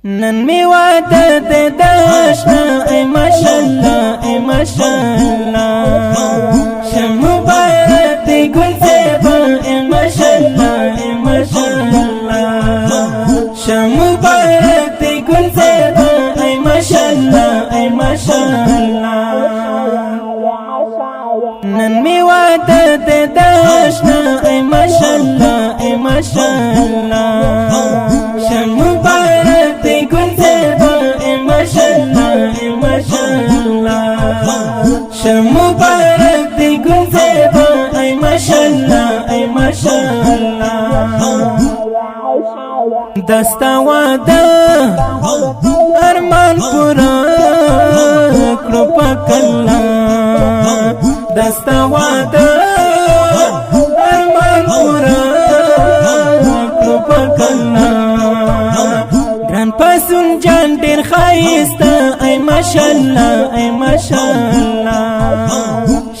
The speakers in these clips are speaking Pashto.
نن می واده د داشنا ای ماشالله ای ماشالله شم مبارک دی گل زیبا ای ماشالله ای ماشالله شم مبارک دی گل زیبا ای ماشالله ای ماشالله نن می واده د داشنا ای ماشالله ای ماشالله شم مبارک دی گل زیبا ای ماشالله ای ماشالله شم مبارک دی گل زیبا ای ماشالله ای ماشالله دستا واده ارمان پورا کړو پکلا دستا واده ارمان پورا کړو پکلا ګران پسون جان ډیر خایسته ای ماشالله ای ماشالله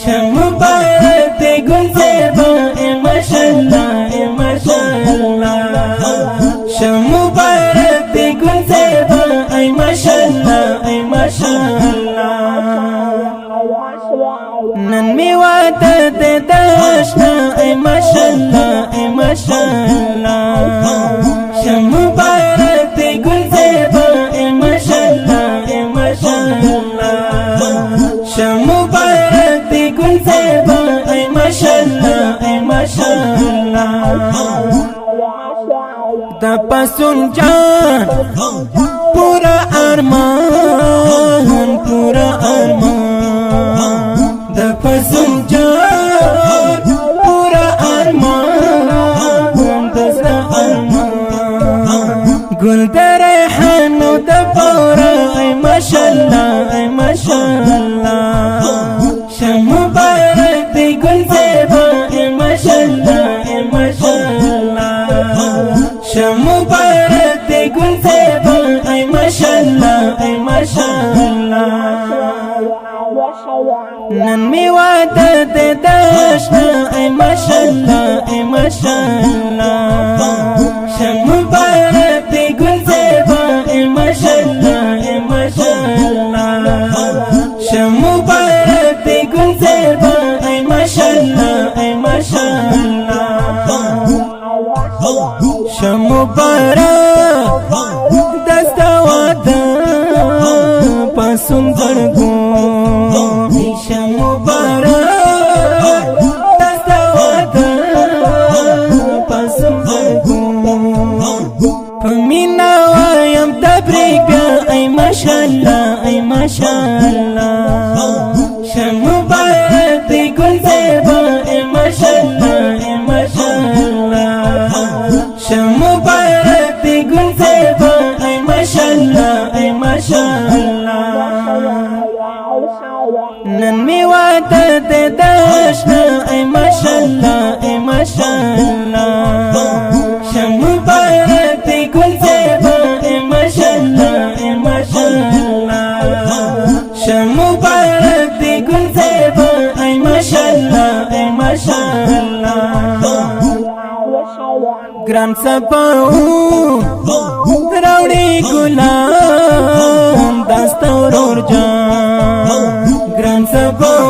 شم مبارک دی ګل زیبا ای ماشالله ای ماشالله شم مبارک دی ګل زیبا ای ماشالله ای ماشالله نن می واده د داشنا ای ماشالله ای ماشالله شم مبارک دی گل زیبا ای ماشالله ای ماشالله شم مبارک دی گل زیبا ای ماشالله ای ماشالله دا پسون جان پورا ارمان پورا ارمان دا پسون جان پورا ارمان دستا ارمان گل در ریحان و دا پورا ای ماشالله ای ماشالله شم مبارک دی گل زیبا ای ماشالله ای ماشالله شم مبارک دی گل زیبا ای ماشالله ای ماشالله نن می واده د داشنا ای ماشالله ای ماشالله شم مبارک دی گل زیبا ای ماشالله ای ماشالله شم مبارک دی گل زیبا ای ماشالله ای ماشالله شم مبارک دستا واده پسون زړګو شم مبارک دستا واده پسون زړګو پمینا وایم تبریک بیا ای ماشالله ای ماشالله شم مبارک دی گل زیبا ای ماشالله ای ماشالله شم مبارک دی گل زیبا ای ماشالله ای ماشالله نن می واده د داشنا ای ماشالله ای ماشالله شم مبارک دی گل زیبا ای ماشالله ای ماشالله شم مبارک دی گل زیبا ای ماشالله ای ماشالله ګران سپاو راوړي ګلان داستا ورور جان ګران سپاو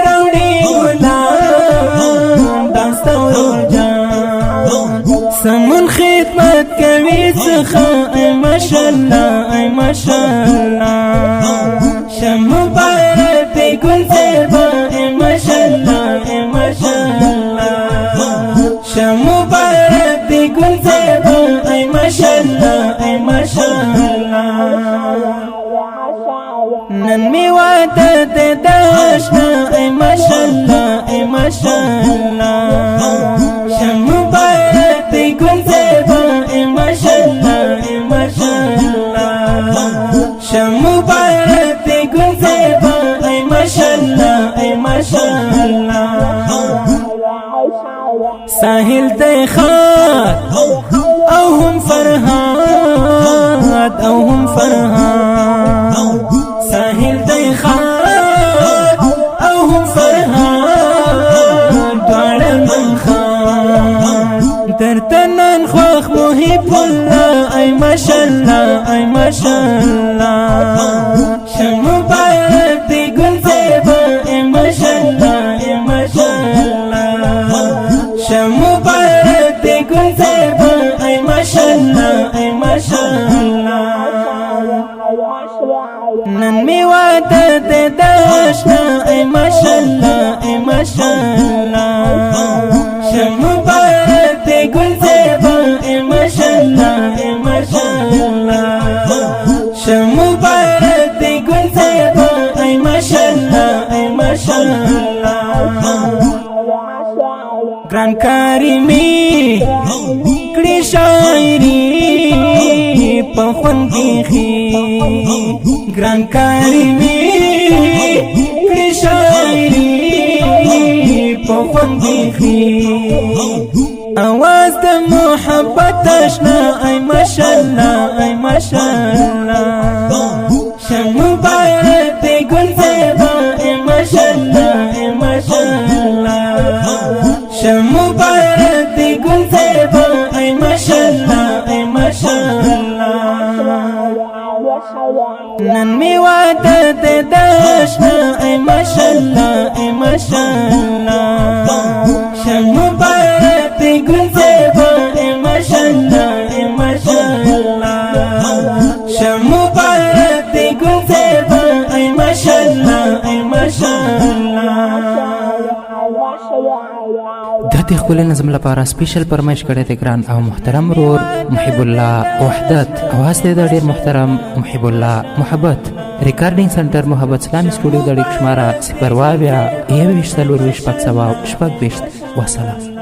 راوړي ګلان داستا ورور جان سمون خدمت کوي څخه ای ماشالله ای ماشالله شم مبارک دی ګل زیبا ای ماشالله ای ماشالله شم مبارک دی گل زیبا ای ماشالله ای ماشالله نن می واده د داشنا ای ماشالله ای ماشالله شم مبارک دی گل زیبا ای ماشالله ای ماشالله شم مبارک دی گل زیبا ای ماشالله ای ماشالله ساحل دی خار او هم فرهاد او هم فرهاد ساحل دی خار او هم فرهاد دوار من خار در تنان خوخ محب الله ای mashallah, ay mashallah. Shah Mubarak di gul zeba, ay mashallah, ay mashallah. Shah Mubarak di gul zeba, ay mashallah, ay mashallah. Nan mi wada de dashna, ay mashallah, ay mashallah. Shah Mubarak di gul zeba, ay mashallah, ay mashallah. Shah Mubarak di gul zeba, ay mashallah, ay mashallah. Gran Karimi kri shairi pa khun dikhi. Gran Karimi kri shairi pa khun dikhi. आवाज द मोहब्बत आशना ay mashallah, ay mashallah. Shah Mubarak di gul zeba, ay mashallah, ay mashallah. Shah Mubarak di gul zeba, ay mashallah, ay mashallah. Nan mi wada de dashna, ay mashallah, ay mashallah. Shah Mubarak di gul zeba, ay mashallah, ay mashallah. Shah Mubarak di gul zeba, ay mashallah, ay mashallah. د خپل نظم لپاره سپیشل پرمایش کړی دی ګران او محترم ورور محب الله وحدت. اواز دی د ډیر محترم محب الله محبت. ریکارډینګ سنټر محبت اسلامي سټوډیو د اړیک شماره 0 22 23 4 20 وسلام.